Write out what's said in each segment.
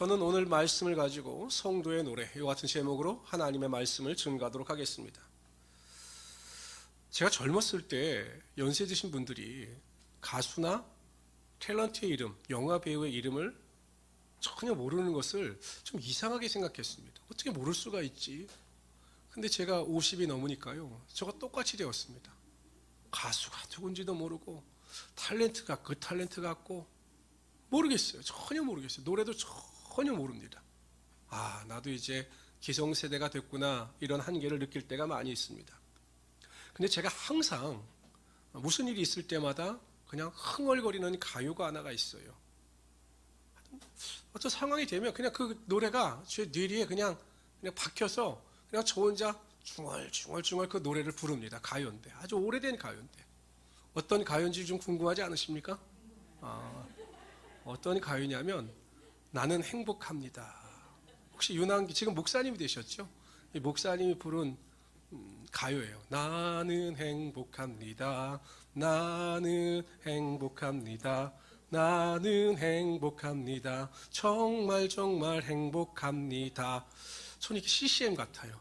저는 오늘 말씀을 가지고 성도의 노래 이 같은 제목으로 하나님의 말씀을 증거하도록 하겠습니다. 제가 젊었을 때 연세 드신 분들이 가수나 탤런트의 이름, 영화 배우의 이름을 전혀 모르는 것을 좀 이상하게 생각했습니다. 어떻게 모를 수가 있지? 근데 제가 50이 넘으니까요, 저가 똑같이 되었습니다. 가수가 누군지도 모르고 탤런트가 그 탤런트 같고 모르겠어요. 전혀 모르겠어요. 노래도 전혀 모릅니다. 아, 나도 이제 기성세대가 됐구나, 이런 한계를 느낄 때가 많이 있습니다. 근데 제가 항상 무슨 일이 있을 때마다 그냥 흥얼거리는 가요가 하나가 있어요. 어떤 상황이 되면 그냥 그 노래가 제 뇌리에 그냥 박혀서 그냥 저 혼자 중얼중얼 그 노래를 부릅니다. 가요인데, 아주 오래된 가요인데. 어떤 가요인지 좀 궁금하지 않으십니까? 어떤 가요냐면 나는 행복합니다. 혹시 윤한기 지금 목사님이 되셨죠? 이 목사님이 부른 가요예요. 나는 행복합니다. 나는 행복합니다. 나는 행복합니다. 정말 정말 행복합니다. 저는 이게 CCM 같아요.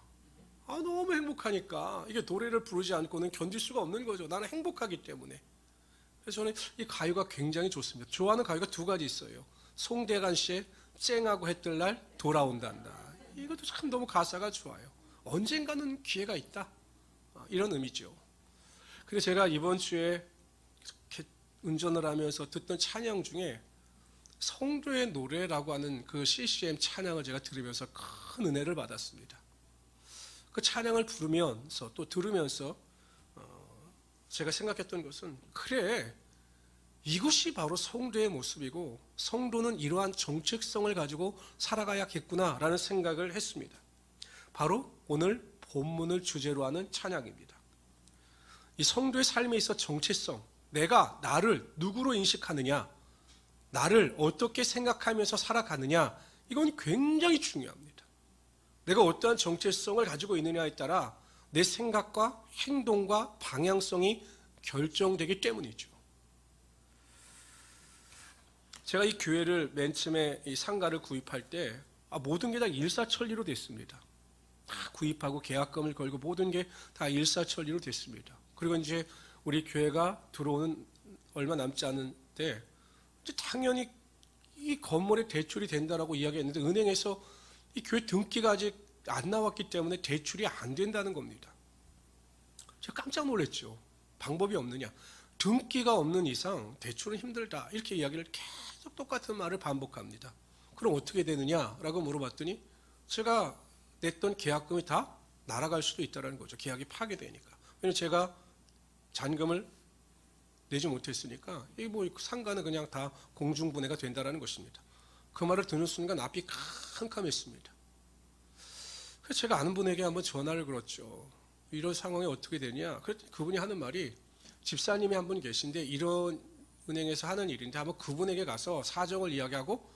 너무 행복하니까 이게 노래를 부르지 않고는 견딜 수가 없는 거죠. 나는 행복하기 때문에. 그래서 저는 이 가요가 굉장히 좋습니다. 좋아하는 가요가 두 가지 있어요. 송대관 씨의 쨍하고 해뜰 날 돌아온단다. 이것도 참 너무 가사가 좋아요. 언젠가는 기회가 있다, 이런 의미죠. 그래서 제가 이번 주에 이렇게 운전을 하면서 듣던 찬양 중에 성도의 노래라고 하는 그 CCM 찬양을 제가 들으면서 큰 은혜를 받았습니다. 그 찬양을 부르면서 또 들으면서 제가 생각했던 것은, 그래, 이것이 바로 성도의 모습이고 성도는 이러한 정체성을 가지고 살아가야겠구나라는 생각을 했습니다. 바로 오늘 본문을 주제로 하는 찬양입니다. 이 성도의 삶에 있어 정체성, 내가 나를 누구로 인식하느냐, 나를 어떻게 생각하면서 살아가느냐, 이건 굉장히 중요합니다. 내가 어떠한 정체성을 가지고 있느냐에 따라 내 생각과 행동과 방향성이 결정되기 때문이죠. 제가 이 교회를 맨 처음에 이 상가를 구입할 때 모든 게 다 일사천리로 됐습니다. 다 구입하고 계약금을 걸고 모든 게 다 일사천리로 됐습니다. 그리고 이제 우리 교회가 들어오는 얼마 남지 않은데 이제 당연히 이 건물에 대출이 된다라고 이야기했는데 은행에서 이 교회 등기가 아직 안 나왔기 때문에 대출이 안 된다는 겁니다. 제가 깜짝 놀랐죠. 방법이 없느냐, 등기가 없는 이상 대출은 힘들다, 이렇게 이야기를 계속 똑같은 말을 반복합니다. 그럼 어떻게 되느냐라고 물어봤더니 제가 냈던 계약금이 다 날아갈 수도 있다는 거죠. 계약이 파괴되니까. 왜냐하면 제가 잔금을 내지 못했으니까 이 뭐 상가는 그냥 다 공중분해가 된다는 것입니다. 그 말을 듣는 순간 앞이 캄캄했습니다. 그래서 제가 아는 분에게 한번 전화를 걸었죠. 이런 상황이 어떻게 되냐. 그랬더니 그분이 하는 말이, 집사님이 한 분 계신데 이런 은행에서 하는 일인데 한번 그분에게 가서 사정을 이야기하고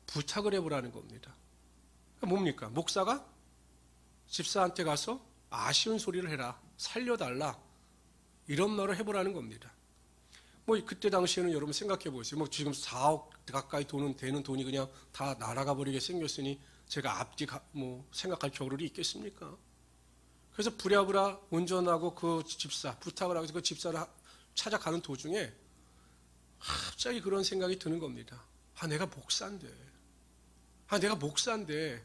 부탁을 해보라는 겁니다. 뭡니까? 목사가 집사한테 가서 아쉬운 소리를 해라, 살려달라, 이런 말을 해보라는 겁니다. 뭐 그때 당시에는 여러분 생각해 보세요. 뭐 지금 4억 가까이 되는 돈이 그냥 다 날아가 버리게 생겼으니 제가 앞뒤 생각할 겨를이 있겠습니까? 그래서 부랴부랴 운전하고 그 집사 부탁을 하고 그 집사를 찾아가는 도중에 갑자기 그런 생각이 드는 겁니다. 내가 목사인데, 내가 목사인데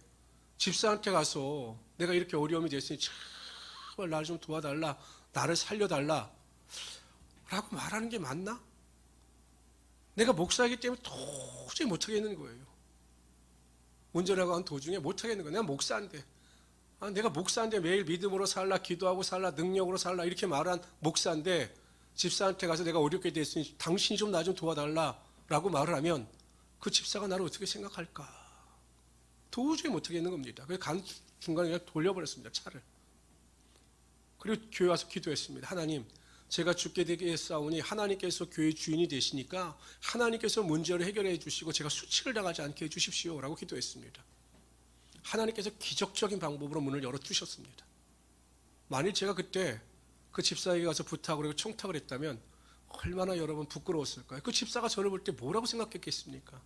집사한테 가서 내가 이렇게 어려움이 됐으니 제발 나를 좀 도와달라, 나를 살려달라 라고 말하는 게 맞나? 내가 목사이기 때문에 도저히 못하겠는 거예요. 운전하고 가는 도중에 못하겠는 거예요. 내가 목사인데, 내가 목사인데 매일 믿음으로 살라, 기도하고 살라, 능력으로 살라, 이렇게 말한 목사인데 집사한테 가서 내가 어렵게 됐으니 당신이 좀 나 좀 도와달라 라고 말을 하면 그 집사가 나를 어떻게 생각할까? 도저히 못하겠는 겁니다. 그래서 간 중간에 그냥 돌려버렸습니다, 차를. 그리고 교회 와서 기도했습니다. 하나님, 제가 죽게 되겠사오니 하나님께서 교회 주인이 되시니까 하나님께서 문제를 해결해 주시고 제가 수치를 당하지 않게 해주십시오 라고 기도했습니다. 하나님께서 기적적인 방법으로 문을 열어주셨습니다. 만일 제가 그때 그 집사에게 가서 부탁을 하고 청탁을 했다면 얼마나 여러분 부끄러웠을까요? 그 집사가 저를 볼 때 뭐라고 생각했겠습니까?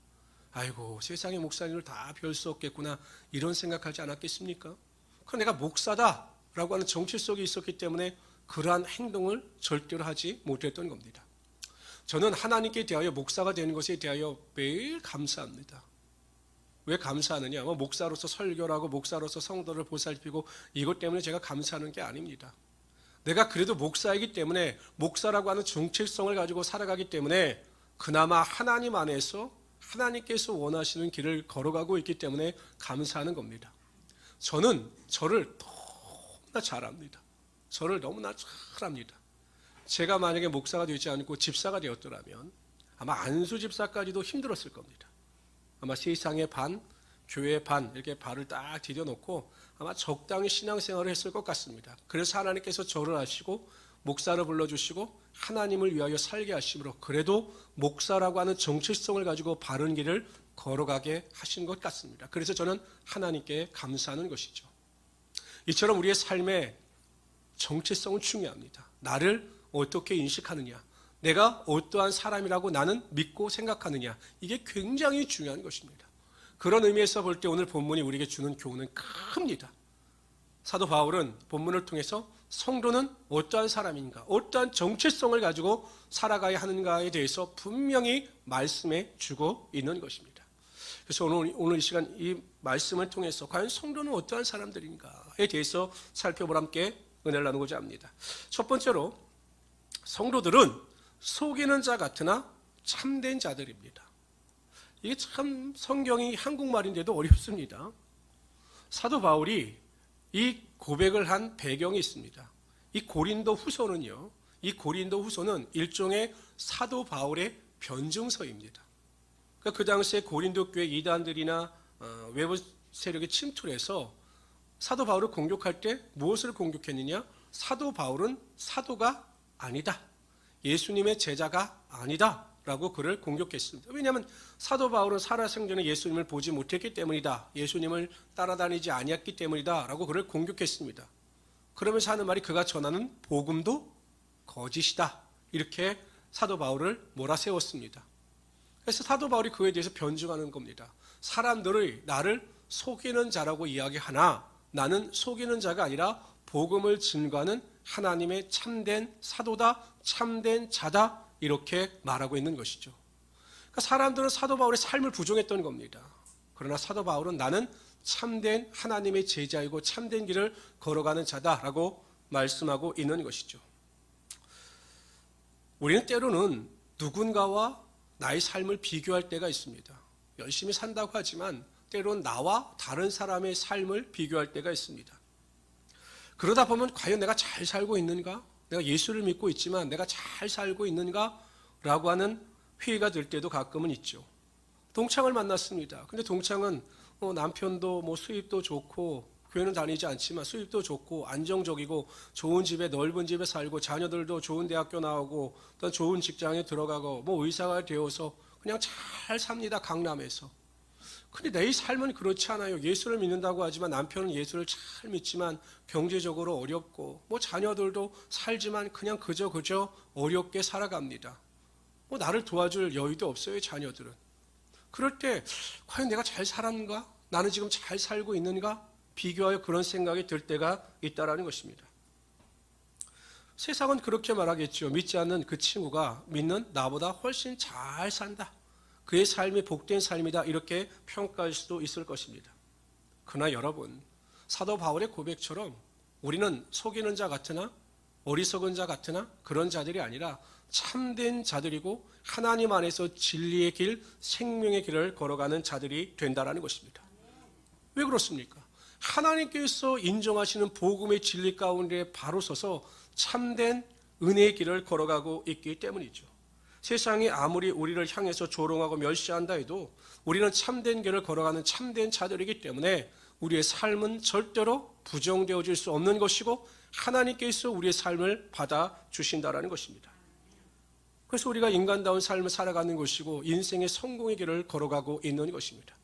아이고 세상의 목사님을 다 별 수 없겠구나 이런 생각하지 않았겠습니까? 그럼 내가 목사다라고 하는 정체성이 있었기 때문에 그러한 행동을 절대로 하지 못했던 겁니다. 저는 하나님께 대하여 목사가 되는 것에 대하여 매일 감사합니다. 왜 감사하느냐? 목사로서 설교를 하고 목사로서 성도를 보살피고 이것 때문에 제가 감사하는 게 아닙니다. 내가 그래도 목사이기 때문에 목사라고 하는 정체성을 가지고 살아가기 때문에 그나마 하나님 안에서 하나님께서 원하시는 길을 걸어가고 있기 때문에 감사하는 겁니다. 저는 저를 너무나 잘합니다. 저를 너무나 잘합니다. 제가 만약에 목사가 되지 않고 집사가 되었더라면 아마 안수 집사까지도 힘들었을 겁니다. 아마 세상의 반, 교회의 반 이렇게 발을 딱 디뎌놓고 아마 적당히 신앙생활을 했을 것 같습니다. 그래서 하나님께서 저를 하시고 목사를 불러주시고 하나님을 위하여 살게 하심으로 그래도 목사라고 하는 정체성을 가지고 바른 길을 걸어가게 하신 것 같습니다. 그래서 저는 하나님께 감사하는 것이죠. 이처럼 우리의 삶의 정체성은 중요합니다. 나를 어떻게 인식하느냐, 내가 어떠한 사람이라고 나는 믿고 생각하느냐, 이게 굉장히 중요한 것입니다. 그런 의미에서 볼 때 오늘 본문이 우리에게 주는 교훈은 큽니다. 사도 바울은 본문을 통해서 성도는 어떠한 사람인가, 어떠한 정체성을 가지고 살아가야 하는가에 대해서 분명히 말씀해 주고 있는 것입니다. 그래서 오늘 이 시간 이 말씀을 통해서 과연 성도는 어떠한 사람들인가에 대해서 살펴보라 함께 은혜를 나누고자 합니다. 첫 번째로 성도들은 속이는 자 같으나 참된 자들입니다. 이게 참 성경이 한국말인데도 어렵습니다. 사도 바울이 이 고백을 한 배경이 있습니다. 이 고린도 후서는요, 이 고린도 후서는 일종의 사도 바울의 변증서입니다. 그러니까 그 당시에 고린도 교회 이단들이나 외부 세력이 침투를 해서 사도 바울을 공격할 때 무엇을 공격했느냐? 사도 바울은 사도가 아니다. 예수님의 제자가 아니다. 라고 그를 공격했습니다. 왜냐하면 사도 바울은 살아생전에 예수님을 보지 못했기 때문이다. 예수님을 따라다니지 아니했기 때문이다. 라고 그를 공격했습니다. 그러면서 하는 말이 그가 전하는 복음도 거짓이다. 이렇게 사도 바울을 몰아세웠습니다. 그래서 사도 바울이 그에 대해서 변증하는 겁니다. 사람들의 나를 속이는 자라고 이야기하나 나는 속이는 자가 아니라 복음을 증거하는 하나님의 참된 사도다, 참된 자다 이렇게 말하고 있는 것이죠. 그러니까 사람들은 사도 바울의 삶을 부정했던 겁니다. 그러나 사도 바울은 나는 참된 하나님의 제자이고 참된 길을 걸어가는 자다라고 말씀하고 있는 것이죠. 우리는 때로는 누군가와 나의 삶을 비교할 때가 있습니다. 열심히 산다고 하지만 때로는 나와 다른 사람의 삶을 비교할 때가 있습니다. 그러다 보면 과연 내가 잘 살고 있는가? 내가 예수를 믿고 있지만 내가 잘 살고 있는가? 라고 하는 회의가 들 때도 가끔은 있죠. 동창을 만났습니다. 근데 동창은 남편도 수입도 좋고 교회는 다니지 않지만 수입도 좋고 안정적이고 좋은 집에 넓은 집에 살고 자녀들도 좋은 대학교 나오고 또 좋은 직장에 들어가고 의사가 되어서 그냥 잘 삽니다. 강남에서. 근데 내 삶은 그렇지 않아요. 예수를 믿는다고 하지만 남편은 예수를 잘 믿지만 경제적으로 어렵고 자녀들도 살지만 그냥 그저 어렵게 살아갑니다. 나를 도와줄 여유도 없어요. 자녀들은. 그럴 때 과연 내가 잘 살았는가? 나는 지금 잘 살고 있는가? 비교하여 그런 생각이 들 때가 있다라는 것입니다. 세상은 그렇게 말하겠죠. 믿지 않는 그 친구가 믿는 나보다 훨씬 잘 산다. 그의 삶이 복된 삶이다. 이렇게 평가할 수도 있을 것입니다. 그러나 여러분, 사도 바울의 고백처럼 우리는 속이는 자 같으나 어리석은 자 같으나 그런 자들이 아니라 참된 자들이고 하나님 안에서 진리의 길, 생명의 길을 걸어가는 자들이 된다라는 것입니다. 왜 그렇습니까? 하나님께서 인정하시는 복음의 진리 가운데 바로 서서 참된 은혜의 길을 걸어가고 있기 때문이죠. 세상이 아무리 우리를 향해서 조롱하고 멸시한다 해도 우리는 참된 길을 걸어가는 참된 자들이기 때문에 우리의 삶은 절대로 부정되어질 수 없는 것이고 하나님께서 우리의 삶을 받아주신다라는 것입니다. 그래서 우리가 인간다운 삶을 살아가는 것이고 인생의 성공의 길을 걸어가고 있는 것입니다.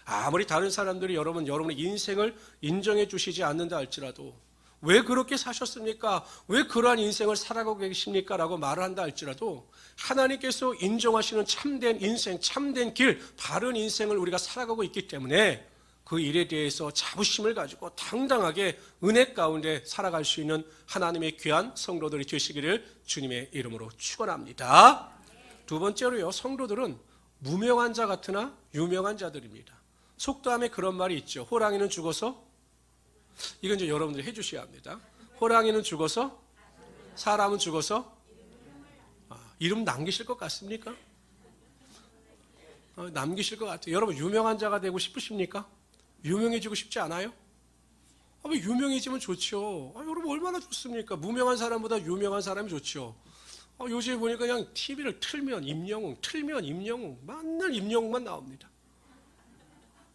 아무리 다른 사람들이 여러분의 인생을 인정해 주시지 않는다 할지라도 왜 그렇게 사셨습니까? 왜 그러한 인생을 살아가고 계십니까? 라고 말을 한다 할지라도 하나님께서 인정하시는 참된 인생, 참된 길, 바른 인생을 우리가 살아가고 있기 때문에 그 일에 대해서 자부심을 가지고 당당하게 은혜 가운데 살아갈 수 있는 하나님의 귀한 성도들이 되시기를 주님의 이름으로 축원합니다. 두 번째로요, 성도들은 무명한 자 같으나 유명한 자들입니다. 속담에 그런 말이 있죠. 호랑이는 죽어서, 이건 이제 여러분들이 해주셔야 합니다. 호랑이는 죽어서, 사람은 죽어서, 이름 남기실 것 같습니까? 남기실 것 같아요. 여러분 유명한 자가 되고 싶으십니까? 유명해지고 싶지 않아요? 왜 유명해지면 좋죠. 여러분 얼마나 좋습니까? 무명한 사람보다 유명한 사람이 좋죠. 요즘에 보니까 그냥 TV를 틀면 임영웅, 맨날 임영웅만 나옵니다.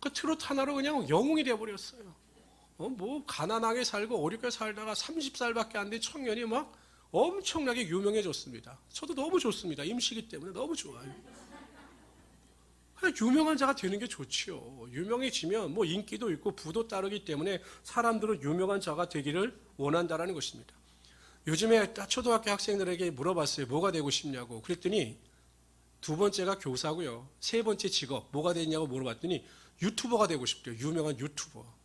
그 트로트 하나로 그냥 영웅이 되어버렸어요. 뭐 가난하게 살고 어렵게 살다가 30살밖에 안 된 청년이 막 엄청나게 유명해졌습니다. 저도 너무 좋습니다. 임시기 때문에 너무 좋아요. 그냥 유명한 자가 되는 게 좋지요. 유명해지면 뭐 인기도 있고 부도 따르기 때문에 사람들은 유명한 자가 되기를 원한다라는 것입니다. 요즘에 초등학교 학생들에게 물어봤어요. 뭐가 되고 싶냐고. 그랬더니 두 번째가 교사고요. 세 번째 직업 뭐가 되냐고 물어봤더니 유튜버가 되고 싶대요. 유명한 유튜버.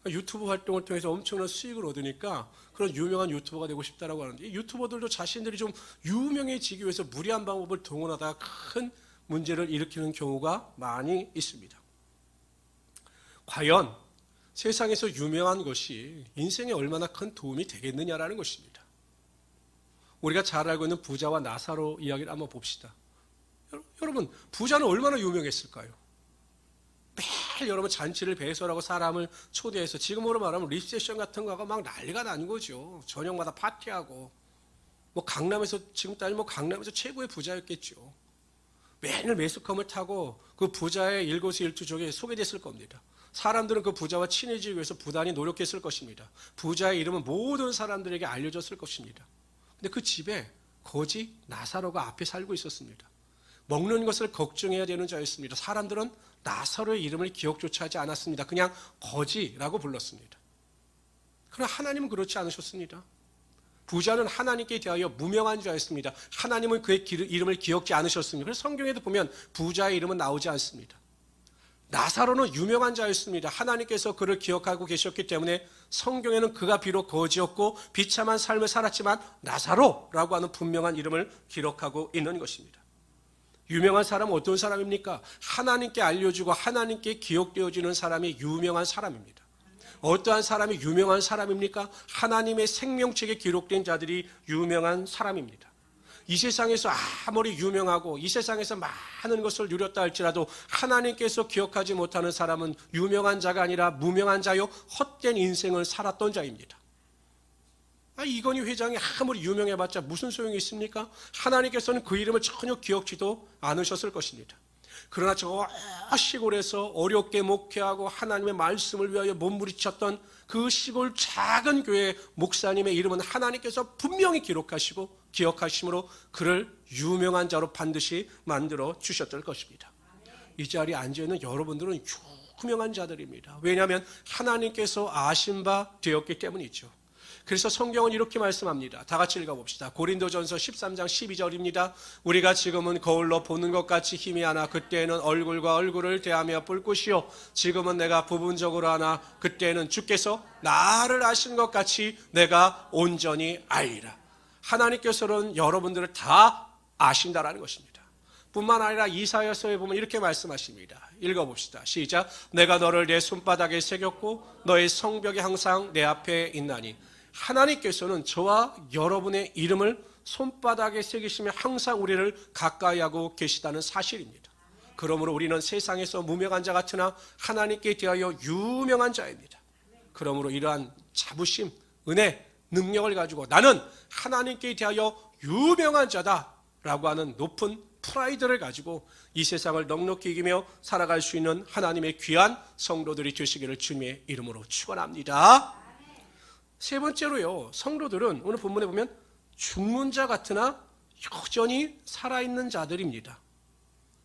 유튜브 활동을 통해서 엄청난 수익을 얻으니까 그런 유명한 유튜버가 되고 싶다라고 하는데, 이 유튜버들도 자신들이 좀 유명해지기 위해서 무리한 방법을 동원하다가 큰 문제를 일으키는 경우가 많이 있습니다. 과연 세상에서 유명한 것이 인생에 얼마나 큰 도움이 되겠느냐라는 것입니다. 우리가 잘 알고 있는 부자와 나사로 이야기를 한번 봅시다. 여러분 부자는 얼마나 유명했을까요? 매일 여러분 잔치를 배설하고 사람을 초대해서, 지금으로 말하면 리셉션 같은 거가 막 난리가 난 거죠. 저녁마다 파티하고, 뭐 강남에서, 지금 따지면 강남에서 최고의 부자였겠죠. 매일 매스컴을 타고 그 부자의 일거수일투족에 소개됐을 겁니다. 사람들은 그 부자와 친해지기 위해서 부단히 노력했을 것입니다. 부자의 이름은 모든 사람들에게 알려졌을 것입니다. 근데 그 집에 거지 나사로가 앞에 살고 있었습니다. 먹는 것을 걱정해야 되는 자였습니다. 사람들은 나사로의 이름을 기억조차 하지 않았습니다. 그냥 거지라고 불렀습니다. 그러나 하나님은 그렇지 않으셨습니다. 부자는 하나님께 대하여 무명한 자였습니다. 하나님은 그의 이름을 기억지 않으셨습니다. 그래서 성경에도 보면 부자의 이름은 나오지 않습니다. 나사로는 유명한 자였습니다. 하나님께서 그를 기억하고 계셨기 때문에 성경에는 그가 비록 거지였고 비참한 삶을 살았지만 나사로라고 하는 분명한 이름을 기록하고 있는 것입니다. 유명한 사람은 어떤 사람입니까? 하나님께 알려주고 하나님께 기억되어지는 사람이 유명한 사람입니다. 어떠한 사람이 유명한 사람입니까? 하나님의 생명책에 기록된 자들이 유명한 사람입니다. 이 세상에서 아무리 유명하고 이 세상에서 많은 것을 누렸다 할지라도 하나님께서 기억하지 못하는 사람은 유명한 자가 아니라 무명한 자요 헛된 인생을 살았던 자입니다. 이건희 회장이 아무리 유명해봤자 무슨 소용이 있습니까? 하나님께서는 그 이름을 전혀 기억지도 않으셨을 것입니다. 그러나 저 시골에서 어렵게 목회하고 하나님의 말씀을 위하여 몸부림쳤던 그 시골 작은 교회 목사님의 이름은 하나님께서 분명히 기록하시고 기억하심으로 그를 유명한 자로 반드시 만들어 주셨을 것입니다. 이 자리에 앉아있는 여러분들은 유명한 자들입니다. 왜냐하면 하나님께서 아신 바 되었기 때문이죠. 그래서 성경은 이렇게 말씀합니다. 다 같이 읽어봅시다. 고린도전서 13장 12절입니다. 우리가 지금은 거울로 보는 것 같이 희미하나 그때는 얼굴과 얼굴을 대하며 볼 것이요 지금은 내가 부분적으로 하나 그때는 주께서 나를 아신 것 같이 내가 온전히 알리라. 하나님께서는 여러분들을 다 아신다라는 것입니다. 뿐만 아니라 이사야서에 보면 이렇게 말씀하십니다. 읽어봅시다. 시작. 내가 너를 내 손바닥에 새겼고 너의 성벽이 항상 내 앞에 있나니. 하나님께서는 저와 여러분의 이름을 손바닥에 새기시며 항상 우리를 가까이 하고 계시다는 사실입니다. 그러므로 우리는 세상에서 무명한 자 같으나 하나님께 대하여 유명한 자입니다. 그러므로 이러한 자부심, 은혜, 능력을 가지고 나는 하나님께 대하여 유명한 자다라고 하는 높은 프라이드를 가지고 이 세상을 넉넉히 이기며 살아갈 수 있는 하나님의 귀한 성도들이 되시기를 주님의 이름으로 축원합니다. 세 번째로요, 성도들은 오늘 본문에 보면 죽는 자 같으나 여전히 살아있는 자들입니다.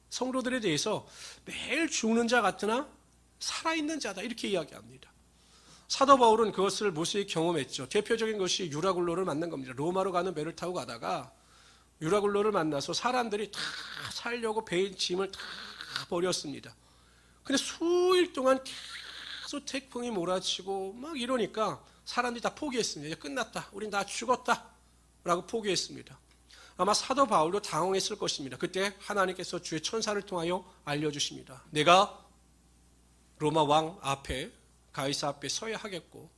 성도들에 대해서 매일 죽는 자 같으나 살아있는 자다 이렇게 이야기합니다. 사도 바울은 그것을 무수히 경험했죠. 대표적인 것이 유라굴로를 만난 겁니다. 로마로 가는 배를 타고 가다가 유라굴로를 만나서 사람들이 다 살려고 배의 짐을 다 버렸습니다. 근데 수일 동안 계속 태풍이 몰아치고 막 이러니까 사람들이 다 포기했습니다. 이제 끝났다. 우린 다 죽었다. 라고 포기했습니다. 아마 사도 바울도 당황했을 것입니다. 그때 하나님께서 주의 천사를 통하여 알려주십니다. 내가 로마 왕 앞에 가이사 앞에 서야 하겠고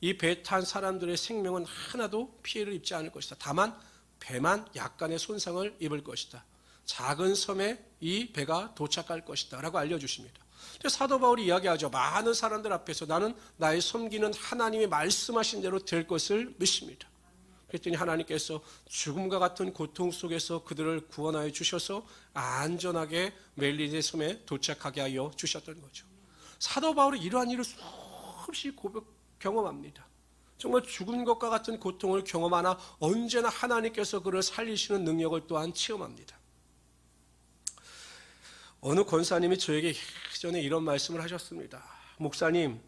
이 배 탄 사람들의 생명은 하나도 피해를 입지 않을 것이다. 다만 배만 약간의 손상을 입을 것이다. 작은 섬에 이 배가 도착할 것이다 라고 알려주십니다. 사도 바울이 이야기하죠. 많은 사람들 앞에서 나는 나의 섬기는 하나님이 말씀하신 대로 될 것을 믿습니다. 그랬더니 하나님께서 죽음과 같은 고통 속에서 그들을 구원하여 주셔서 안전하게 멜리네 섬에 도착하게 하여 주셨던 거죠. 사도 바울이 이러한 일을 수없이 경험합니다. 정말 죽은 것과 같은 고통을 경험하나 언제나 하나님께서 그를 살리시는 능력을 또한 체험합니다. 어느 권사님이 저에게 예전에 이런 말씀을 하셨습니다. 목사님,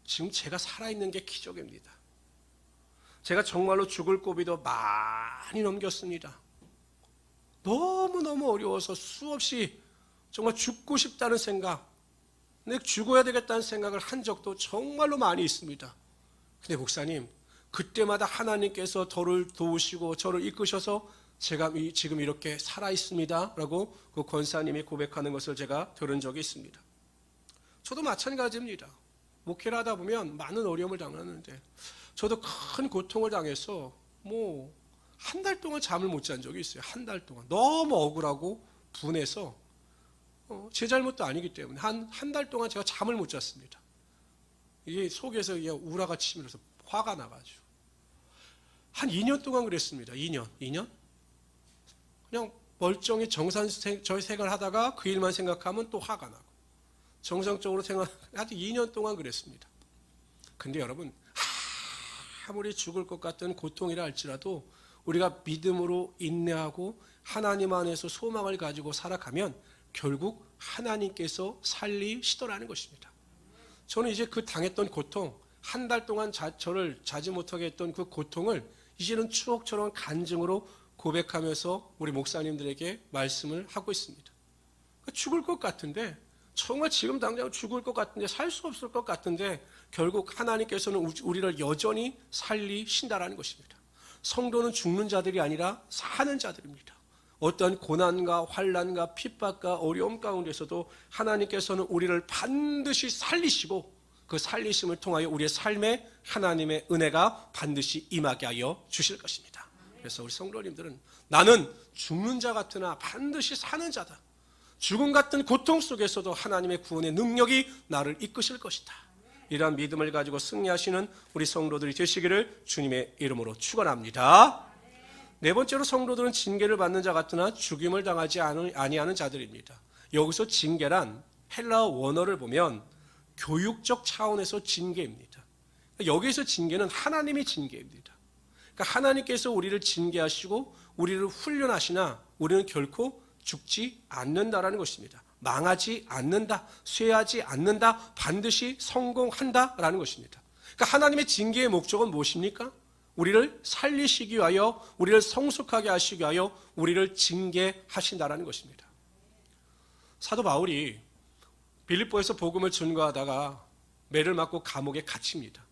지금 제가 살아있는 게 기적입니다. 제가 정말로 죽을 고비도 많이 넘겼습니다. 너무너무 어려워서 수없이 정말 죽고 싶다는 생각, 내가 죽어야 되겠다는 생각을 한 적도 정말로 많이 있습니다. 근데 목사님, 그때마다 하나님께서 저를 도우시고 저를 이끄셔서 제가 지금 이렇게 살아있습니다 라고 그 권사님이 고백하는 것을 제가 들은 적이 있습니다. 저도 마찬가지입니다. 목회를 하다 보면 많은 어려움을 당하는데 저도 큰 고통을 당해서 한 달 동안 잠을 못 잔 적이 있어요. 한 달 동안 너무 억울하고 분해서 제 잘못도 아니기 때문에 한 달 동안 제가 잠을 못 잤습니다. 이게 속에서 우라가 치밀어서 화가 나가지고 한 2년 동안 그랬습니다. 2년? 그냥 멀쩡히 정상적인 생활을 하다가 그 일만 생각하면 또 화가 나고 정상적으로 하여튼 2년 동안 그랬습니다. 근데 여러분, 아무리 죽을 것 같은 고통이라 할지라도 우리가 믿음으로 인내하고 하나님 안에서 소망을 가지고 살아가면 결국 하나님께서 살리시더라는 것입니다. 저는 이제 그 당했던 고통, 한 달 동안 저를 자지 못하게 했던 그 고통을 이제는 추억처럼 간증으로 고백하면서 우리 목사님들에게 말씀을 하고 있습니다. 죽을 것 같은데, 정말 지금 당장 죽을 것 같은데, 살 수 없을 것 같은데 결국 하나님께서는 우리를 여전히 살리신다라는 것입니다. 성도는 죽는 자들이 아니라 사는 자들입니다. 어떠한 고난과 환난과 핍박과 어려움 가운데서도 하나님께서는 우리를 반드시 살리시고 그 살리심을 통하여 우리의 삶에 하나님의 은혜가 반드시 임하게 하여 주실 것입니다. 그래서 우리 성도님들은 나는 죽는 자 같으나 반드시 사는 자다. 죽음 같은 고통 속에서도 하나님의 구원의 능력이 나를 이끄실 것이다. 이러한 믿음을 가지고 승리하시는 우리 성도들이 되시기를 주님의 이름으로 축원합니다. 네 번째로 성도들은 징계를 받는 자 같으나 죽임을 당하지 아니하는 자들입니다. 여기서 징계란 헬라어 원어를 보면 교육적 차원에서 징계입니다. 여기서 징계는 하나님의 징계입니다. 그러니까 하나님께서 우리를 징계하시고 우리를 훈련하시나 우리는 결코 죽지 않는다라는 것입니다. 망하지 않는다, 쇠하지 않는다, 반드시 성공한다라는 것입니다. 그러니까 하나님의 징계의 목적은 무엇입니까? 우리를 살리시기 위하여, 우리를 성숙하게 하시기 위하여 우리를 징계하신다라는 것입니다. 사도 바울이 빌립보에서 복음을 전거하다가 매를 맞고 감옥에 갇힙니다.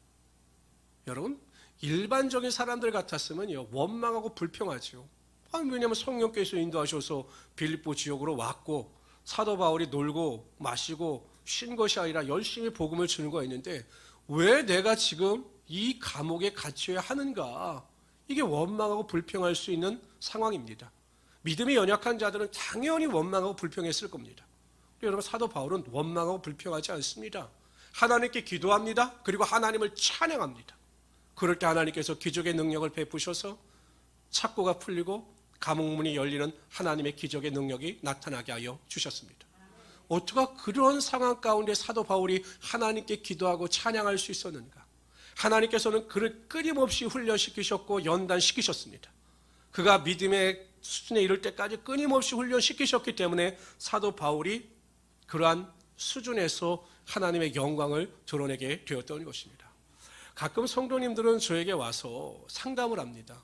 여러분, 일반적인 사람들 같았으면 원망하고 불평하죠. 왜냐하면 성령께서 인도하셔서 빌립보 지역으로 왔고 사도 바울이 놀고 마시고 쉰 것이 아니라 열심히 복음을 전거했는데 왜 내가 지금 이 감옥에 갇혀야 하는가? 이게 원망하고 불평할 수 있는 상황입니다. 믿음이 연약한 자들은 당연히 원망하고 불평했을 겁니다. 여러분, 사도 바울은 원망하고 불평하지 않습니다. 하나님께 기도합니다. 그리고 하나님을 찬양합니다. 그럴 때 하나님께서 기적의 능력을 베푸셔서 착고가 풀리고 감옥문이 열리는 하나님의 기적의 능력이 나타나게 하여 주셨습니다. 어떻게 그런 상황 가운데 사도 바울이 하나님께 기도하고 찬양할 수 있었는가? 하나님께서는 그를 끊임없이 훈련시키셨고 연단시키셨습니다. 그가 믿음의 수준에 이를 때까지 끊임없이 훈련시키셨기 때문에 사도 바울이 그러한 수준에서 하나님의 영광을 드러내게 되었던 것입니다. 가끔 성도님들은 저에게 와서 상담을 합니다.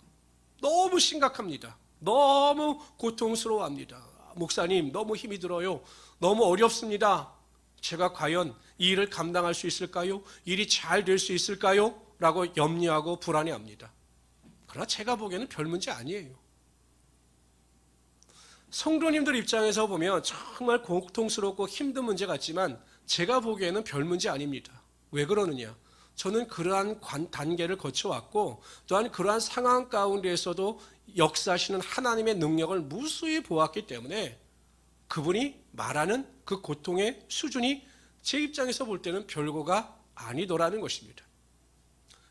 너무 심각합니다. 너무 고통스러워합니다. 목사님, 너무 힘이 들어요. 너무 어렵습니다. 제가 과연 이 일을 감당할 수 있을까요? 일이 잘 될 수 있을까요? 라고 염려하고 불안해합니다. 그러나 제가 보기에는 별 문제 아니에요. 성도님들 입장에서 보면 정말 고통스럽고 힘든 문제 같지만 제가 보기에는 별 문제 아닙니다. 왜 그러느냐? 저는 그러한 단계를 거쳐왔고 또한 그러한 상황 가운데에서도 역사하시는 하나님의 능력을 무수히 보았기 때문에 그분이 말하는 그 고통의 수준이 제 입장에서 볼 때는 별거가 아니더라는 것입니다.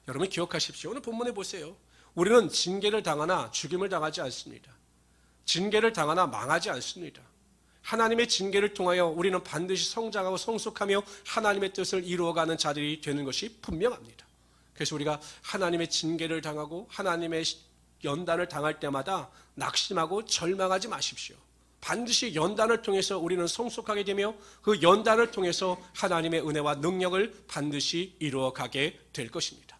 여러분 기억하십시오. 오늘 본문에 보세요. 우리는 징계를 당하나 죽임을 당하지 않습니다. 징계를 당하나 망하지 않습니다. 하나님의 징계를 통하여 우리는 반드시 성장하고 성숙하며 하나님의 뜻을 이루어가는 자들이 되는 것이 분명합니다. 그래서 우리가 하나님의 징계를 당하고 하나님의 연단을 당할 때마다 낙심하고 절망하지 마십시오. 반드시 연단을 통해서 우리는 성숙하게 되며 그 연단을 통해서 하나님의 은혜와 능력을 반드시 이루어가게 될 것입니다.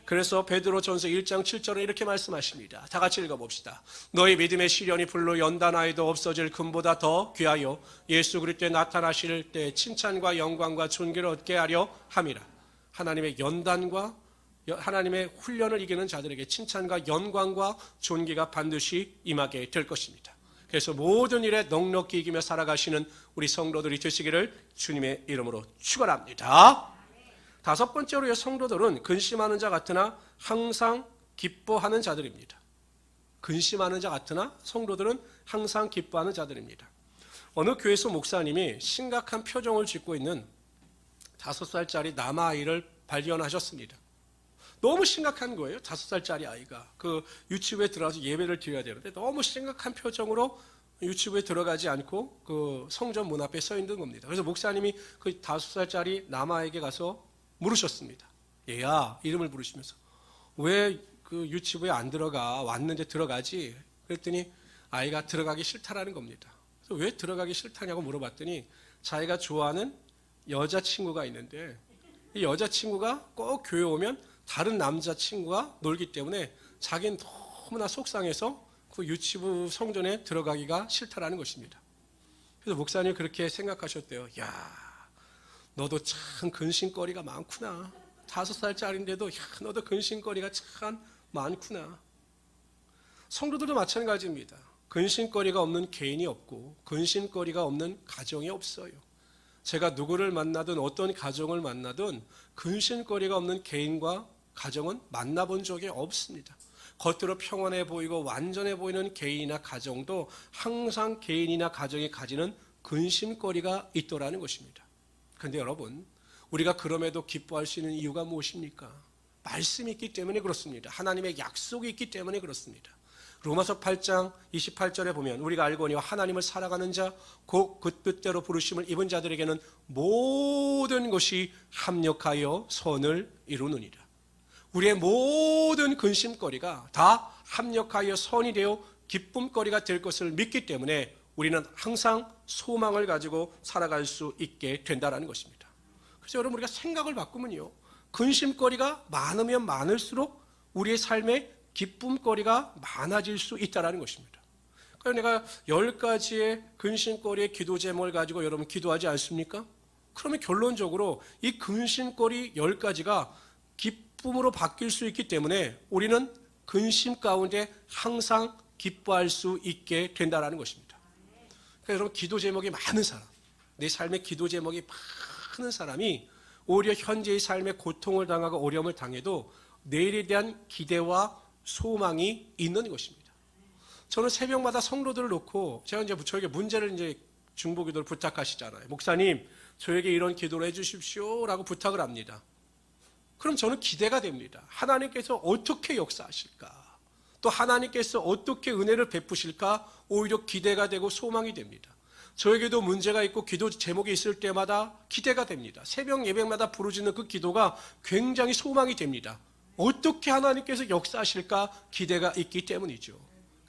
그래서 베드로전서 1장 7절에 이렇게 말씀하십니다. 다 같이 읽어봅시다. 너희 믿음의 시련이 불로 연단하여도 없어질 금보다 더 귀하여 예수 그리스도에 나타나실 때 칭찬과 영광과 존귀를 얻게 하려 함이라. 하나님의 연단과 하나님의 훈련을 이기는 자들에게 칭찬과 영광과 존귀가 반드시 임하게 될 것입니다. 그래서 모든 일에 넉넉히 이기며 살아가시는 우리 성도들이 되시기를 주님의 이름으로 축원합니다. 다섯 번째로 성도들은 근심하는 자 같으나 항상 기뻐하는 자들입니다. 근심하는 자 같으나 성도들은 항상 기뻐하는 자들입니다. 어느 교회에서 목사님이 심각한 표정을 짓고 있는 5살짜리 남아이를 발견하셨습니다. 너무 심각한 거예요. 5살짜리 아이가 그 유치부에 들어가서 예배를 드려야 되는데 너무 심각한 표정으로 유치부에 들어가지 않고 그 성전 문 앞에 서 있는 겁니다. 그래서 목사님이 그 5살짜리 남아에게 가서 물으셨습니다. 얘야, 이름을 부르시면서 왜 그 유치부에 안 들어가? 왔는데 들어가지? 그랬더니 아이가 들어가기 싫다라는 겁니다. 그래서 왜 들어가기 싫다냐고 물어봤더니 자기가 좋아하는 여자친구가 있는데 이 여자친구가 꼭 교회 오면 다른 남자친구가 놀기 때문에 자기는 너무나 속상해서 그 유치부 성전에 들어가기가 싫다라는 것입니다. 그래서 목사님이 그렇게 생각하셨대요. 야, 너도 참 근심거리가 많구나. 5살짜리인데도 야, 너도 근심거리가 참 많구나. 성도들도 마찬가지입니다. 근심거리가 없는 개인이 없고 근심거리가 없는 가정이 없어요. 제가 누구를 만나든 어떤 가정을 만나든 근심거리가 없는 개인과 가정은 만나본 적이 없습니다. 겉으로 평안해 보이고 완전해 보이는 개인이나 가정도 항상 개인이나 가정이 가지는 근심거리가 있더라는 것입니다. 그런데 여러분, 우리가 그럼에도 기뻐할 수 있는 이유가 무엇입니까? 말씀이 있기 때문에 그렇습니다. 하나님의 약속이 있기 때문에 그렇습니다. 로마서 8장 28절에 보면 우리가 알거니와 하나님을 살아가는 자 곧 그 뜻대로 부르심을 입은 자들에게는 모든 것이 합력하여 선을 이루느니라. 우리의 모든 근심거리가 다 합력하여 선이 되어 기쁨거리가 될 것을 믿기 때문에 우리는 항상 소망을 가지고 살아갈 수 있게 된다는 것입니다. 그래서 여러분 우리가 생각을 바꾸면요, 근심거리가 많으면 많을수록 우리의 삶에 기쁨거리가 많아질 수 있다는 것입니다. 그러니까 내가 10가지의 근심거리의 기도 제목을 가지고 여러분 기도하지 않습니까? 그러면 결론적으로 이 근심거리 10가지가 기쁨으로 바뀔 수 있기 때문에 우리는 근심 가운데 항상 기뻐할 수 있게 된다는 것입니다. 그러니까 여러분 기도 제목이 많은 사람, 내 삶의 기도 제목이 많은 사람이 오히려 현재의 삶에 고통을 당하고 어려움을 당해도 내일에 대한 기대와 소망이 있는 것입니다. 저는 새벽마다 성도들을 놓고 제가 이제 저에게 문제를 이제 중보기도를 부탁하시잖아요. 목사님, 저에게 이런 기도를 해주십시오라고 부탁을 합니다. 그럼 저는 기대가 됩니다. 하나님께서 어떻게 역사하실까? 또 하나님께서 어떻게 은혜를 베푸실까? 오히려 기대가 되고 소망이 됩니다. 저에게도 문제가 있고 기도 제목이 있을 때마다 기대가 됩니다. 새벽 예배마다 부르짖는 그 기도가 굉장히 소망이 됩니다. 어떻게 하나님께서 역사하실까 기대가 있기 때문이죠.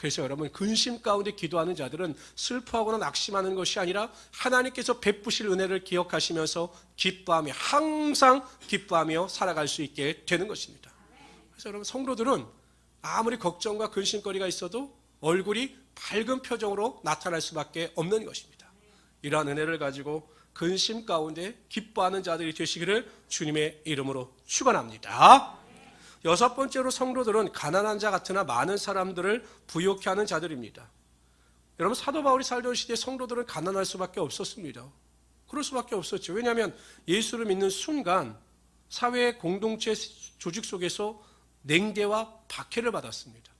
그래서 여러분, 근심 가운데 기도하는 자들은 슬퍼하거나 낙심하는 것이 아니라 하나님께서 베푸실 은혜를 기억하시면서 기뻐하며, 항상 기뻐하며 살아갈 수 있게 되는 것입니다. 그래서 여러분, 성도들은 아무리 걱정과 근심거리가 있어도 얼굴이 밝은 표정으로 나타날 수밖에 없는 것입니다. 이러한 은혜를 가지고 근심 가운데 기뻐하는 자들이 되시기를 주님의 이름으로 축원합니다. 여섯 번째로, 성도들은 가난한 자 같으나 많은 사람들을 부욕해 하는 자들입니다. 여러분, 사도 바울이 살던 시대에 성도들은 가난할 수밖에 없었습니다. 그럴 수밖에 없었죠. 왜냐하면 예수를 믿는 순간 사회 공동체 조직 속에서 냉대와 박해를 받았습니다.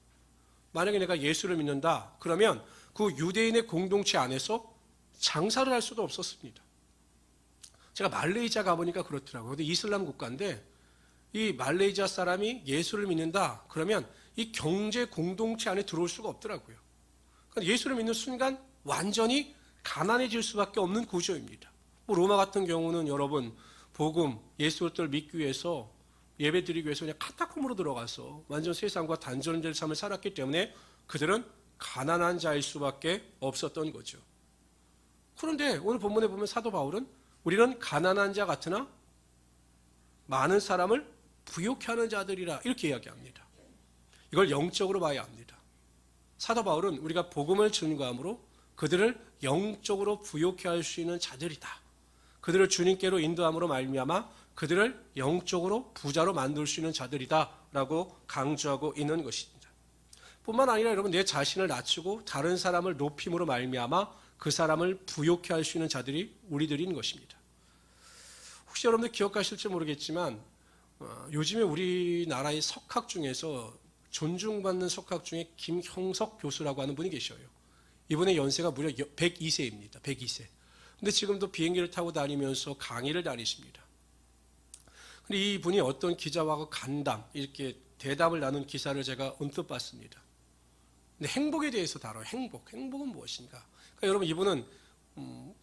만약에 내가 예수를 믿는다 그러면 그 유대인의 공동체 안에서 장사를 할 수도 없었습니다. 제가 말레이시아 가보니까 그렇더라고요. 근데 이슬람 국가인데 이 말레이시아 사람이 예수를 믿는다 그러면 이 경제 공동체 안에 들어올 수가 없더라고요. 그러니까 예수를 믿는 순간 완전히 가난해질 수밖에 없는 구조입니다. 뭐 로마 같은 경우는 여러분, 복음, 예수를 믿기 위해서, 예배드리기 위해서 그냥 카타콤으로 들어가서 완전 세상과 단절된 삶을 살았기 때문에 그들은 가난한 자일 수밖에 없었던 거죠. 그런데 오늘 본문에 보면 사도 바울은 우리는 가난한 자 같으나 많은 사람을 부욕해 하는 자들이라 이렇게 이야기합니다. 이걸 영적으로 봐야 합니다. 사도 바울은 우리가 복음을 증거함으로 그들을 영적으로 부욕해 할 수 있는 자들이다. 그들을 주님께로 인도함으로 말미암아 그들을 영적으로 부자로 만들 수 있는 자들이다 라고 강조하고 있는 것입니다. 뿐만 아니라 여러분, 내 자신을 낮추고 다른 사람을 높임으로 말미암아 그 사람을 부욕해 할 수 있는 자들이 우리들인 것입니다. 혹시 여러분들 기억하실지 모르겠지만 요즘에 우리나라의 석학 중에서 존중받는 석학 중에 김형석 교수라고 하는 분이 계셔요. 이분의 연세가 무려 102세입니다. 102세. 근데 지금도 비행기를 타고 다니면서 강의를 다니십니다. 근데 이분이 어떤 기자와 간담, 이렇게 대답을 나눈 기사를 제가 언뜻 봤습니다. 근데 행복에 대해서 다뤄요. 행복은 무엇인가? 그러니까 여러분, 이분은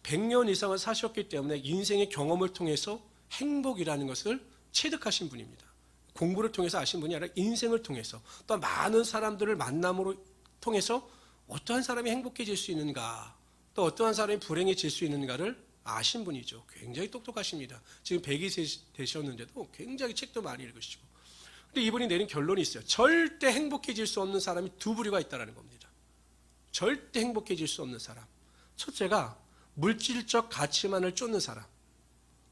100년 이상을 사셨기 때문에 인생의 경험을 통해서 행복이라는 것을 체득하신 분입니다. 공부를 통해서 아신 분이 아니라 인생을 통해서, 또 많은 사람들을 만남으로 통해서 어떠한 사람이 행복해질 수 있는가, 또 어떠한 사람이 불행해질 수 있는가를 아신 분이죠. 굉장히 똑똑하십니다. 지금 102세 되셨는데도 굉장히 책도 많이 읽으시고. 근데 이분이 내린 결론이 있어요. 절대 행복해질 수 없는 사람이 두 부류가 있다는 겁니다. 절대 행복해질 수 없는 사람. 첫째가 물질적 가치만을 쫓는 사람.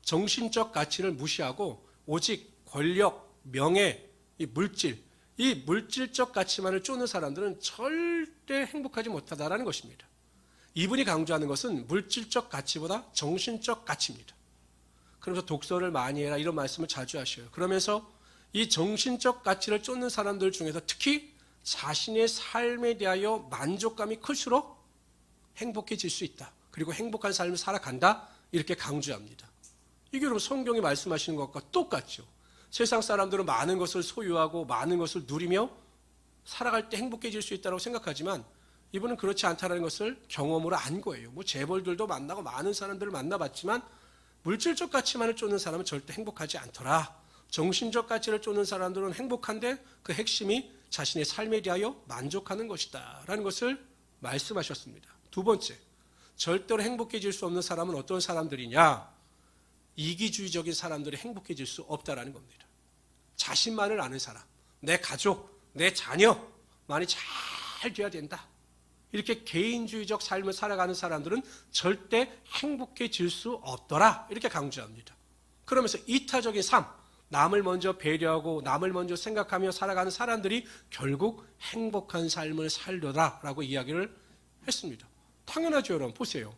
정신적 가치를 무시하고 오직 권력, 명예, 이 물질적 가치만을 쫓는 사람들은 절대 행복하지 못하다라는 것입니다. 이분이 강조하는 것은 물질적 가치보다 정신적 가치입니다. 그러면서 독서를 많이 해라 이런 말씀을 자주 하셔요. 그러면서 이 정신적 가치를 쫓는 사람들 중에서 특히 자신의 삶에 대하여 만족감이 클수록 행복해질 수 있다. 그리고 행복한 삶을 살아간다. 이렇게 강조합니다. 이게 여러분 성경이 말씀하시는 것과 똑같죠. 세상 사람들은 많은 것을 소유하고 많은 것을 누리며 살아갈 때 행복해질 수 있다고 생각하지만 이분은 그렇지 않다는 것을 경험으로 안 거예요. 뭐 재벌들도 만나고 많은 사람들을 만나봤지만 물질적 가치만을 쫓는 사람은 절대 행복하지 않더라. 정신적 가치를 쫓는 사람들은 행복한데 그 핵심이 자신의 삶에 대하여 만족하는 것이다 라는 것을 말씀하셨습니다. 두 번째, 절대로 행복해질 수 없는 사람은 어떤 사람들이냐? 이기주의적인 사람들이 행복해질 수 없다라는 겁니다. 자신만을 아는 사람, 내 가족, 내 자녀만이 잘 돼야 된다. 이렇게 개인주의적 삶을 살아가는 사람들은 절대 행복해질 수 없더라. 이렇게 강조합니다. 그러면서 이타적인 삶, 남을 먼저 배려하고 남을 먼저 생각하며 살아가는 사람들이 결국 행복한 삶을 살려라라고 이야기를 했습니다. 당연하죠. 여러분 보세요.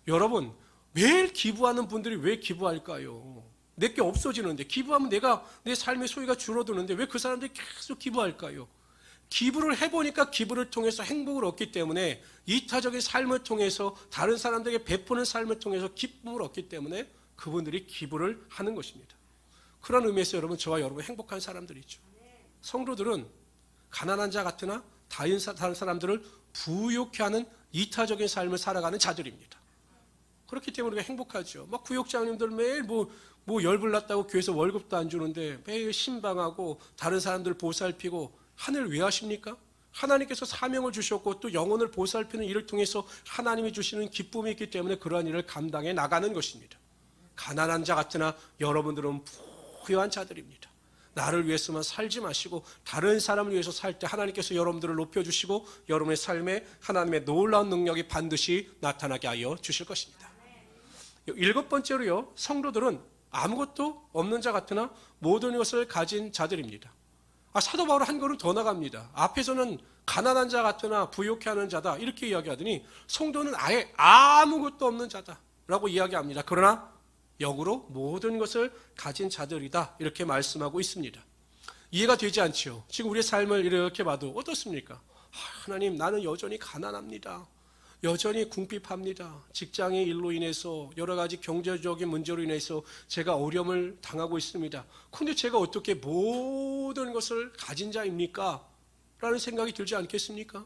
여러분 매일 기부하는 분들이 왜 기부할까요? 내게 없어지는데, 기부하면 내 삶의 소유가 줄어드는데 왜 그 사람들이 계속 기부할까요? 기부를 해보니까 기부를 통해서 행복을 얻기 때문에, 이타적인 삶을 통해서 다른 사람들에게 베푸는 삶을 통해서 기쁨을 얻기 때문에 그분들이 기부를 하는 것입니다. 그런 의미에서 여러분, 저와 여러분 행복한 사람들이죠. 성도들은 가난한 자 같으나 다른 사람들을 부욕해 하는 이타적인 삶을 살아가는 자들입니다. 그렇기 때문에 우리가 행복하죠. 막 구역장님들 매일 뭐 열불났다고 교회에서 월급도 안 주는데 매일 신방하고 다른 사람들 보살피고 하늘 왜 하십니까? 하나님께서 사명을 주셨고 또 영혼을 보살피는 일을 통해서 하나님이 주시는 기쁨이 있기 때문에 그러한 일을 감당해 나가는 것입니다. 가난한 자 같으나 여러분들은 부유한 자들입니다. 나를 위해서만 살지 마시고 다른 사람을 위해서 살 때 하나님께서 여러분들을 높여주시고 여러분의 삶에 하나님의 놀라운 능력이 반드시 나타나게 하여 주실 것입니다. 7번째로요, 성도들은 아무것도 없는 자 같으나 모든 것을 가진 자들입니다. 사도 바울은 한 걸음 더 나갑니다. 앞에서는 가난한 자 같으나 부욕해 하는 자다 이렇게 이야기하더니 성도는 아예 아무것도 없는 자다라고 이야기합니다. 그러나 역으로 모든 것을 가진 자들이다 이렇게 말씀하고 있습니다. 이해가 되지 않지요? 지금 우리의 삶을 이렇게 봐도 어떻습니까? 하나님, 나는 여전히 가난합니다. 여전히 궁핍합니다. 직장의 일로 인해서 여러 가지 경제적인 문제로 인해서 제가 어려움을 당하고 있습니다. 그런데 제가 어떻게 모든 것을 가진 자입니까? 라는 생각이 들지 않겠습니까?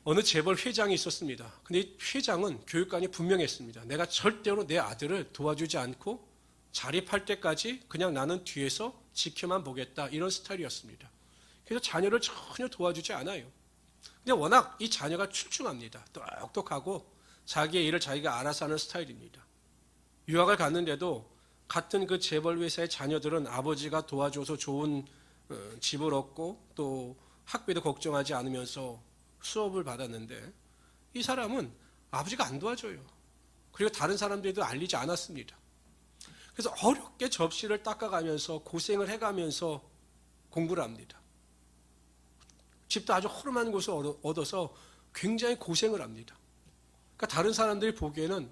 어느 재벌 회장이 있었습니다. 근데 회장은 교육관이 분명했습니다. 내가 절대로 내 아들을 도와주지 않고 자립할 때까지 그냥 나는 뒤에서 지켜만 보겠다 이런 스타일이었습니다. 그래서 자녀를 전혀 도와주지 않아요. 근데 워낙 이 자녀가 출중합니다. 똑똑하고 자기의 일을 자기가 알아서 하는 스타일입니다. 유학을 갔는데도 같은 그 재벌 회사의 자녀들은 아버지가 도와줘서 좋은 집을 얻고 또 학비도 걱정하지 않으면서 수업을 받았는데 이 사람은 아버지가 안 도와줘요. 그리고 다른 사람들도 알리지 않았습니다. 그래서 어렵게 접시를 닦아가면서 고생을 해가면서 공부를 합니다. 집도 아주 허름한 곳을 얻어서 굉장히 고생을 합니다. 그러니까 다른 사람들이 보기에는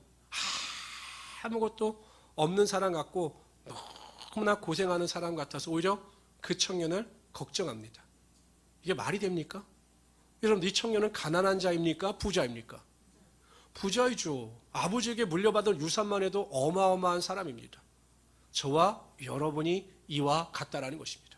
아무것도 없는 사람 같고 너무나 고생하는 사람 같아서 오히려 그 청년을 걱정합니다. 이게 말이 됩니까? 여러분, 이 청년은 가난한 자입니까? 부자입니까? 부자이죠. 아버지에게 물려받은 유산만 해도 어마어마한 사람입니다. 저와 여러분이 이와 같다라는 것입니다.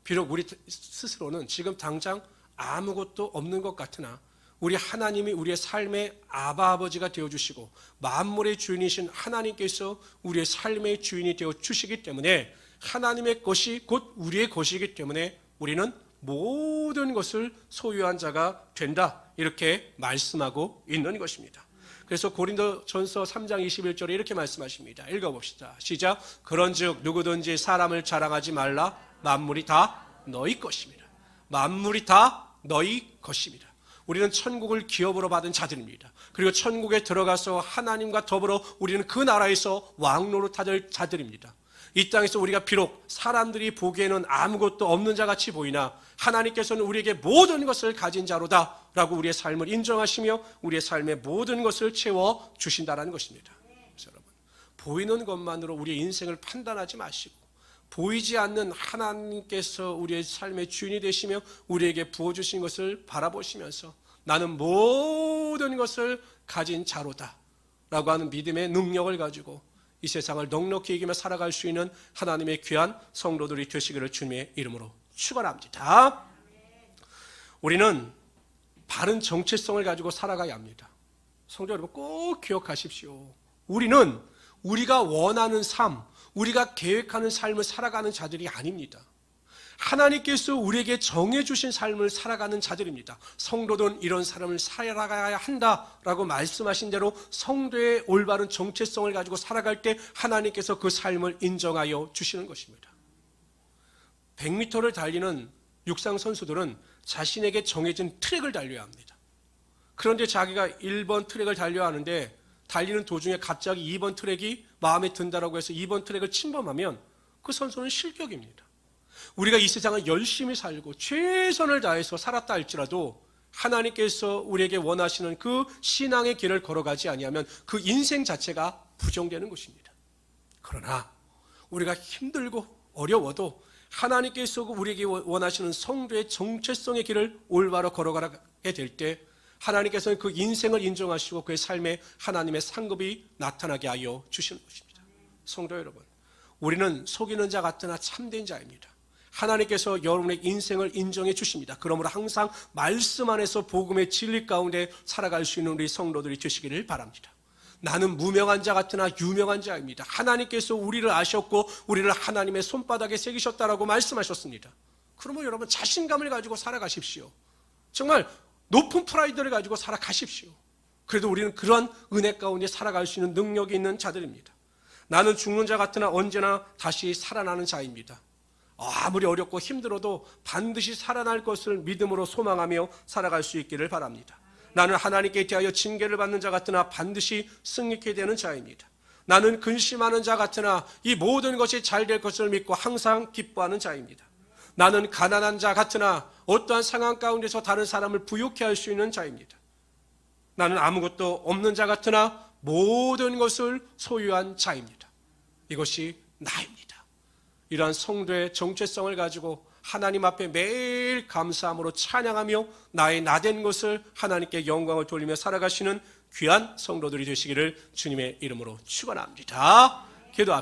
비록 우리 스스로는 지금 당장 아무것도 없는 것 같으나 우리 하나님이 우리의 삶의 아버지가 되어주시고 만물의 주인이신 하나님께서 우리의 삶의 주인이 되어주시기 때문에 하나님의 것이 곧 우리의 것이기 때문에 우리는 모든 것을 소유한 자가 된다 이렇게 말씀하고 있는 것입니다. 그래서 고린도전서 3장 21절에 이렇게 말씀하십니다. 읽어봅시다. 시작. 그런즉 누구든지 사람을 자랑하지 말라. 만물이 다 너희 것입니다. 만물이 다 너희 것입니다. 우리는 천국을 기업으로 받은 자들입니다. 그리고 천국에 들어가서 하나님과 더불어 우리는 그 나라에서 왕노릇할 자들입니다. 이 땅에서 우리가 비록 사람들이 보기에는 아무것도 없는 자같이 보이나 하나님께서는 우리에게 모든 것을 가진 자로다 라고 우리의 삶을 인정하시며 우리의 삶의 모든 것을 채워주신다는 것입니다. 그래서 여러분, 보이는 것만으로 우리의 인생을 판단하지 마시고 보이지 않는 하나님께서 우리의 삶의 주인이 되시며 우리에게 부어주신 것을 바라보시면서 나는 모든 것을 가진 자로다 라고 하는 믿음의 능력을 가지고 이 세상을 넉넉히 이기며 살아갈 수 있는 하나님의 귀한 성도들이 되시기를 주님의 이름으로 축원합니다. 우리는 바른 정체성을 가지고 살아가야 합니다. 성도 여러분, 꼭 기억하십시오. 우리는 우리가 원하는 삶, 우리가 계획하는 삶을 살아가는 자들이 아닙니다. 하나님께서 우리에게 정해주신 삶을 살아가는 자들입니다. 성도들은 이런 삶을 살아가야 한다라고 말씀하신 대로 성도의 올바른 정체성을 가지고 살아갈 때 하나님께서 그 삶을 인정하여 주시는 것입니다. 100m를 달리는 육상 선수들은 자신에게 정해진 트랙을 달려야 합니다. 그런데 자기가 1번 트랙을 달려야 하는데 달리는 도중에 갑자기 2번 트랙이 마음에 든다라고 해서 2번 트랙을 침범하면 그 선수는 실격입니다. 우리가 이 세상을 열심히 살고 최선을 다해서 살았다 할지라도 하나님께서 우리에게 원하시는 그 신앙의 길을 걸어가지 아니하면 그 인생 자체가 부정되는 것입니다. 그러나 우리가 힘들고 어려워도 하나님께서 우리에게 원하시는 성도의 정체성의 길을 올바로 걸어가게 될 때 하나님께서는 그 인생을 인정하시고 그의 삶에 하나님의 상급이 나타나게 하여 주시는 것입니다. 성도 여러분, 우리는 속이는 자 같으나 참된 자입니다. 하나님께서 여러분의 인생을 인정해 주십니다. 그러므로 항상 말씀 안에서 복음의 진리 가운데 살아갈 수 있는 우리 성도들이 되시기를 바랍니다. 나는 무명한 자 같으나 유명한 자입니다. 하나님께서 우리를 아셨고 우리를 하나님의 손바닥에 새기셨다라고 말씀하셨습니다. 그러면 여러분 자신감을 가지고 살아가십시오. 정말 높은 프라이드를 가지고 살아가십시오. 그래도 우리는 그런 은혜 가운데 살아갈 수 있는 능력이 있는 자들입니다. 나는 죽는 자 같으나 언제나 다시 살아나는 자입니다. 아무리 어렵고 힘들어도 반드시 살아날 것을 믿음으로 소망하며 살아갈 수 있기를 바랍니다. 나는 하나님께 대하여 징계를 받는 자 같으나 반드시 승리케 되는 자입니다. 나는 근심하는 자 같으나 이 모든 것이 잘 될 것을 믿고 항상 기뻐하는 자입니다. 나는 가난한 자 같으나 어떠한 상황 가운데서 다른 사람을 부유케 할 수 있는 자입니다. 나는 아무것도 없는 자 같으나 모든 것을 소유한 자입니다. 이것이 나입니다. 이러한 성도의 정체성을 가지고 하나님 앞에 매일 감사함으로 찬양하며 나의 나된 것을 하나님께 영광을 돌리며 살아가시는 귀한 성도들이 되시기를 주님의 이름으로 축원합니다. 기도합시다.